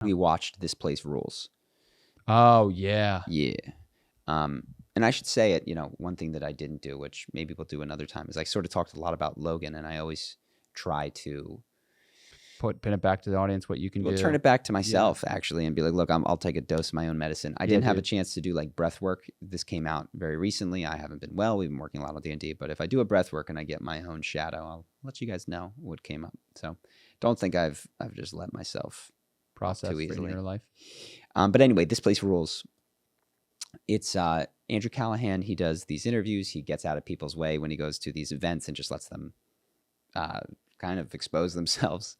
We watched This Place Rules. Oh, yeah. Yeah. And I should say it, one thing that I didn't do, which maybe we'll do another time, is I sort of talked a lot about Logan, and I always try to Pin it back to the audience what you can do. turn it back to myself, actually, and be like, look, I'll take a dose of my own medicine. I didn't have a chance to do like breath work. This came out very recently. I haven't been well. We've been working a lot on D&D, but if I do a breath work and I get my own shadow, I'll let you guys know what came up. So don't think I've just let myself process too easily in your life. But anyway, This Place Rules. It's Andrew Callahan. He does these interviews. He gets out of people's way when he goes to these events and just lets them kind of expose themselves.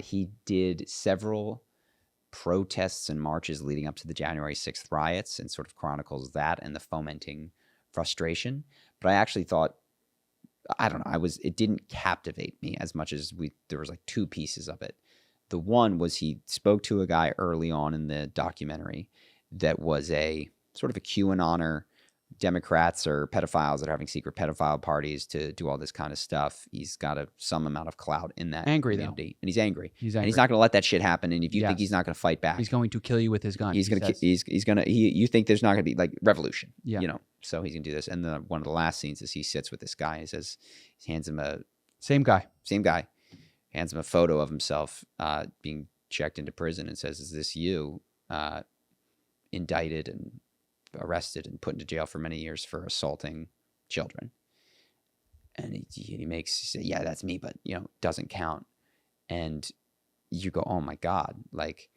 He did several protests and marches leading up to the January 6th riots and sort of chronicles that and the fomenting frustration. But I actually thought, I don't know, it didn't captivate me as much as there was like two pieces of it. The one was he spoke to a guy early on in the documentary that was a sort of a QAnoner. Democrats or pedophiles that are having secret pedophile parties to do all this kind of stuff. He's got some amount of clout in that community. And he's angry. And he's not going to let that shit happen. And if you think he's not going to fight back, he's going to kill you with his gun. You think there's not going to be like revolution, so he's going to do this. And then one of the last scenes is he sits with this guy. He hands him same guy, hands him a photo of himself being checked into prison and says, "Is this you?" Indicted and arrested and put into jail for many years for assaulting children. And he makes, yeah, that's me, but doesn't count. And you go, oh my God, like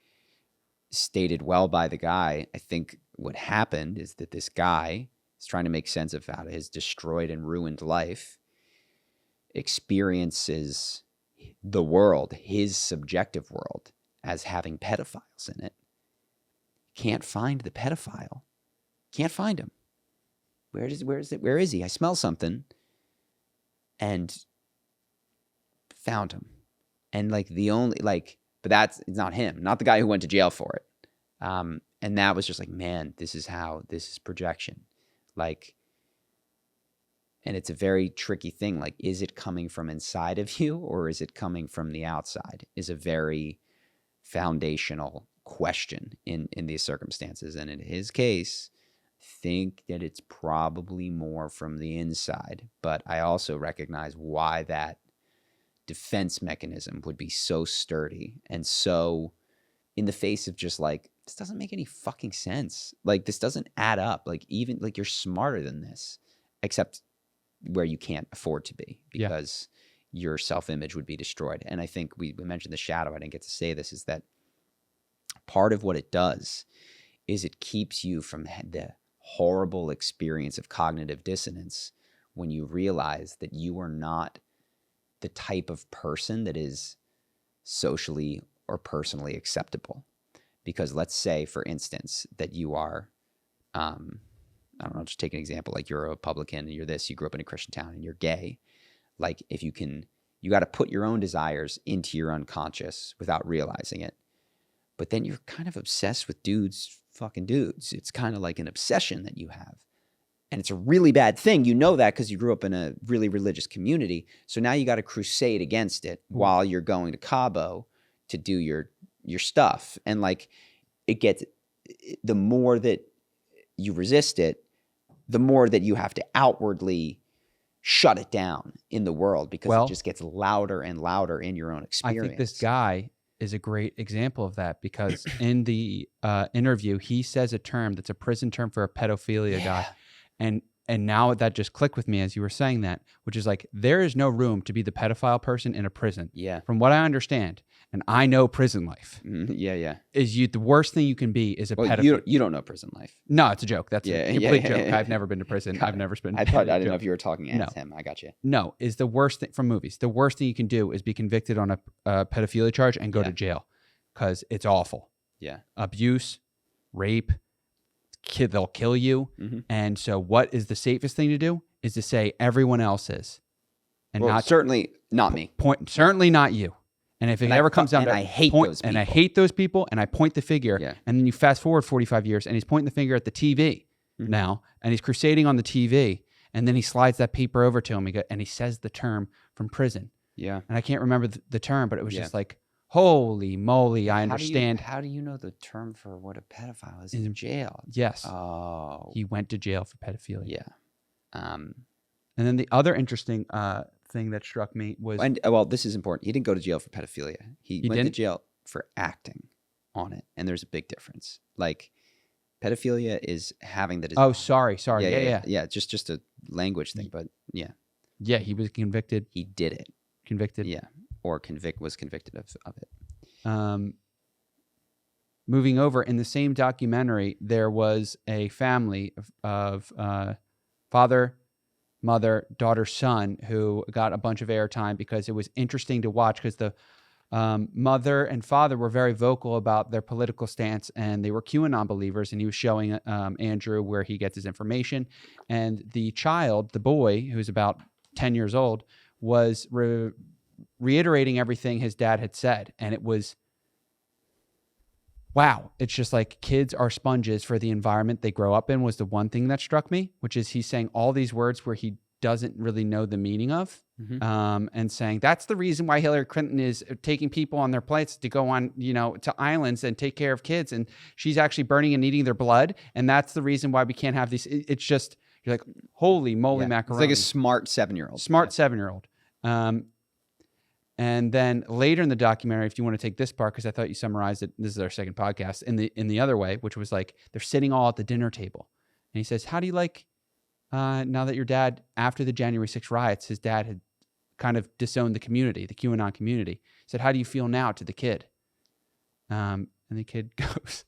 stated well by the guy. I think what happened is that this guy is trying to make sense of out of his destroyed and ruined life, experiences the world, his subjective world, as having pedophiles in it. Can't find the pedophile. Can't find him. Where is he? I smell something. And found him. And like but it's not him, not the guy who went to jail for it. And that was just like, man, this is projection. Like, and it's a very tricky thing. Like, is it coming from inside of you or is it coming from the outside? Is a very foundational question in these circumstances. And in his case, think that it's probably more from the inside, but I also recognize why that defense mechanism would be so sturdy and so in the face of just like, this doesn't make any fucking sense. Like, this doesn't add up. Like, even like you're smarter than this, except where you can't afford to be because your self-image would be destroyed. And I think we mentioned the shadow. I didn't get to say this, is that part of what it does is it keeps you from the horrible experience of cognitive dissonance when you realize that you are not the type of person that is socially or personally acceptable. Because let's say, for instance, that you are, I don't know, just take an example, like you're a Republican and you're this, you grew up in a Christian town and you're gay. Like, if you got to put your own desires into your unconscious without realizing it. But then you're kind of obsessed with fucking dudes. It's kind of like an obsession that you have. And it's a really bad thing. You know that because you grew up in a really religious community. So now you got to crusade against it while you're going to Cabo to do your stuff. And like, the more that you resist it, the more that you have to outwardly shut it down in the world because it just gets louder and louder in your own experience. I think this guy is a great example of that because in the interview, he says a term that's a prison term for a pedophilia guy. And now that just clicked with me as you were saying that, which is like, there is no room to be the pedophile person in a prison. Yeah. From what I understand, and I know prison life. Yeah. Is the worst thing you can be is a pedophile. You don't know prison life. No, it's a joke. That's a complete joke. I've never been to prison. I've never been. I didn't know if you were talking as him. I got you. No, is the worst thing from movies. The worst thing you can do is be convicted on a pedophilia charge and go to jail because it's awful. Yeah. Abuse, rape, they'll kill you. Mm-hmm. And so what is the safest thing to do is to say everyone else is. And certainly not me. Certainly not you. And if it ever comes down to I hate those people. And I hate those people, and I point the finger, and then you fast forward 45 years, and he's pointing the finger at the TV now, and he's crusading on the TV, and then he slides that paper over to him, and he says the term from prison. Yeah. And I can't remember the term, but it was just like, Holy moly! I How understand. How do you know the term for what a pedophile is? In- In jail. Yes, Oh, he went to jail for pedophilia. yeah. And then the other interesting thing that struck me was And well, this is important. He didn't go to jail for pedophilia. He went to didn't? jail for acting on it, and there's a big difference. Like pedophilia is having the desire. Oh, sorry. Yeah. Just a language thing, but yeah, Yeah, he was convicted. he did it. Convicted. Yeah, or was convicted of it. Moving over, in the same documentary, there was a family of father, mother, daughter, son who got a bunch of airtime because it was interesting to watch because the mother and father were very vocal about their political stance, and they were QAnon believers, and he was showing Andrew where he gets his information. And the child, the boy, who's about 10 years old, was reiterating everything his dad had said. And it was, wow, it's just like kids are sponges for the environment they grow up in was the one thing that struck me, which is he's saying all these words where he doesn't really know the meaning of, and saying that's the reason why Hillary Clinton is taking people on their plates to go on, to islands and take care of kids. And she's actually burning and eating their blood. And that's the reason why we can't have these. It's just, you're like, holy moly macaroni. It's like a smart 7-year-old. Smart 7-year-old. And then later in the documentary, if you want to take this part, because I thought you summarized it, this is our second podcast, in the other way, which was like they're sitting all at the dinner table. And he says, how do you like, now that your dad, after the January 6th riots, his dad had kind of disowned the community, the QAnon community. He said, how do you feel now to the kid? And the kid goes,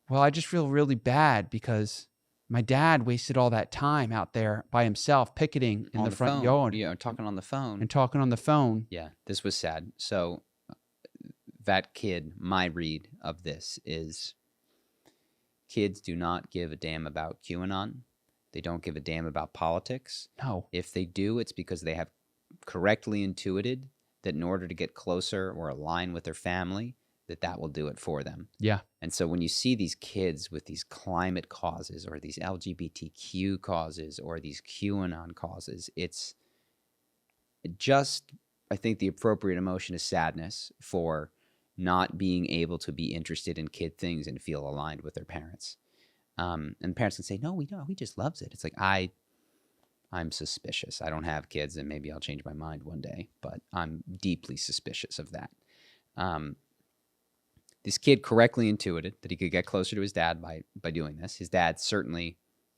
well, I just feel really bad because my dad wasted all that time out there by himself picketing in the front yard. Yeah, talking on the phone. And talking on the phone. Yeah, this was sad. So that kid, my read of this is kids do not give a damn about QAnon. They don't give a damn about politics. No. If they do, it's because they have correctly intuited that in order to get closer or align with their family, that will do it for them. Yeah. And so when you see these kids with these climate causes or these LGBTQ causes or these QAnon causes, it's just, I think the appropriate emotion is sadness for not being able to be interested in kid things and feel aligned with their parents. And parents can say, no, he just loves it. It's like, I'm suspicious. I don't have kids, and maybe I'll change my mind one day, but I'm deeply suspicious of that. This kid correctly intuited that he could get closer to his dad by doing this. His dad certainly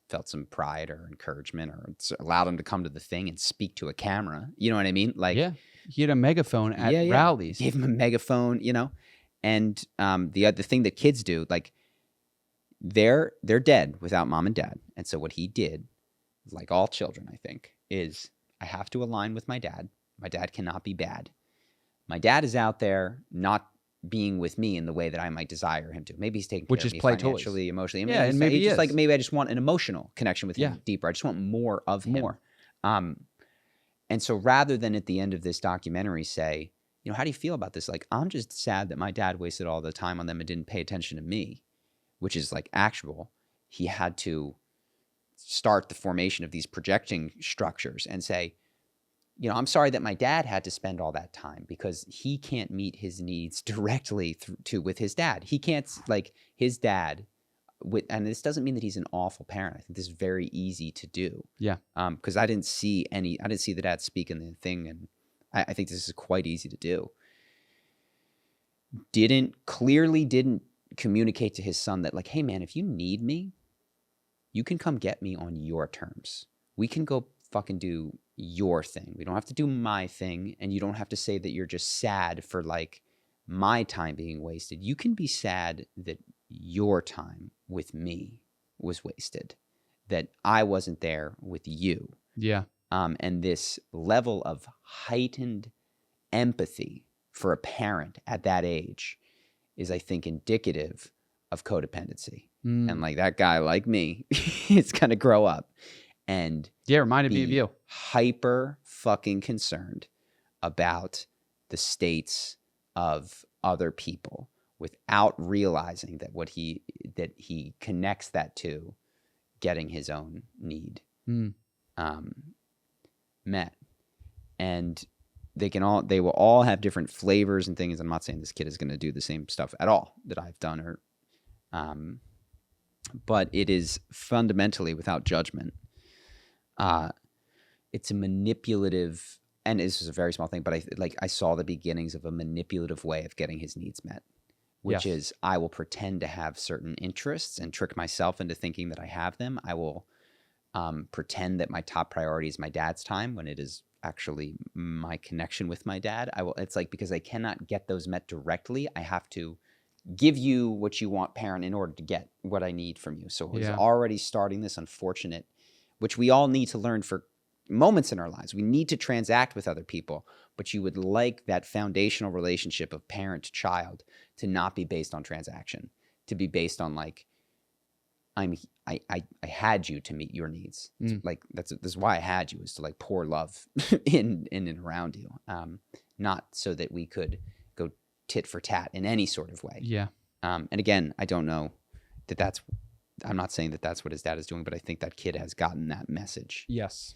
felt some pride or encouragement, or allowed him to come to the thing and speak to a camera. You know what I mean? Like, yeah, he had a megaphone at rallies. Gave him a megaphone, And the thing that kids do, like, they're dead without mom and dad. And so what he did, like all children, I think, is I have to align with my dad. My dad cannot be bad. My dad is out there not being with me in the way that I might desire him to. Maybe he's taking care of me financially, emotionally. Yeah, and maybe just like maybe I just want an emotional connection with him deeper. I just want more of him. And so rather than at the end of this documentary say, how do you feel about this? Like, I'm just sad that my dad wasted all the time on them and didn't pay attention to me, which is like actual. He had to start the formation of these projecting structures and say, I'm sorry that my dad had to spend all that time because he can't meet his needs directly with his dad. He can't, like, his dad, and this doesn't mean that he's an awful parent. I think this is very easy to do. Yeah. Because I didn't see the dad speak in the thing, and I think this is quite easy to do. Didn't communicate to his son that, like, hey man, if you need me, you can come get me on your terms. We can go fucking do your thing. We don't have to do my thing, and you don't have to say that you're just sad for, like, my time being wasted. You can be sad that your time with me was wasted, that I wasn't there with you. Yeah. And this level of heightened empathy for a parent at that age is, I think, indicative of codependency. And like that guy, like me, is going to grow up and reminded me of you. Hyper fucking concerned about the states of other people without realizing that he connects that to getting his own need met. And they will all have different flavors and things. I'm not saying this kid is going to do the same stuff at all that I've done, or but it is fundamentally without judgment. It's a manipulative, and this is a very small thing, but I saw the beginnings of a manipulative way of getting his needs met, which Yes. is I will pretend to have certain interests and trick myself into thinking that I have them. I will pretend that my top priority is my dad's time when it is actually my connection with my dad. It's like, because I cannot get those met directly, I have to give you what you want, parent, in order to get what I need from you. So it was Yeah. already starting this unfortunate, which we all need to learn for moments in our lives. We need to transact with other people, but you would like that foundational relationship of parent to child to not be based on transaction, to be based on like, I had you to meet your needs. Like this is why I had you, is to like pour love in and around you, not so that we could go tit for tat in any sort of way. Yeah. And again, I don't know that I'm not saying that that's what his dad is doing, but I think that kid has gotten that message. Yes.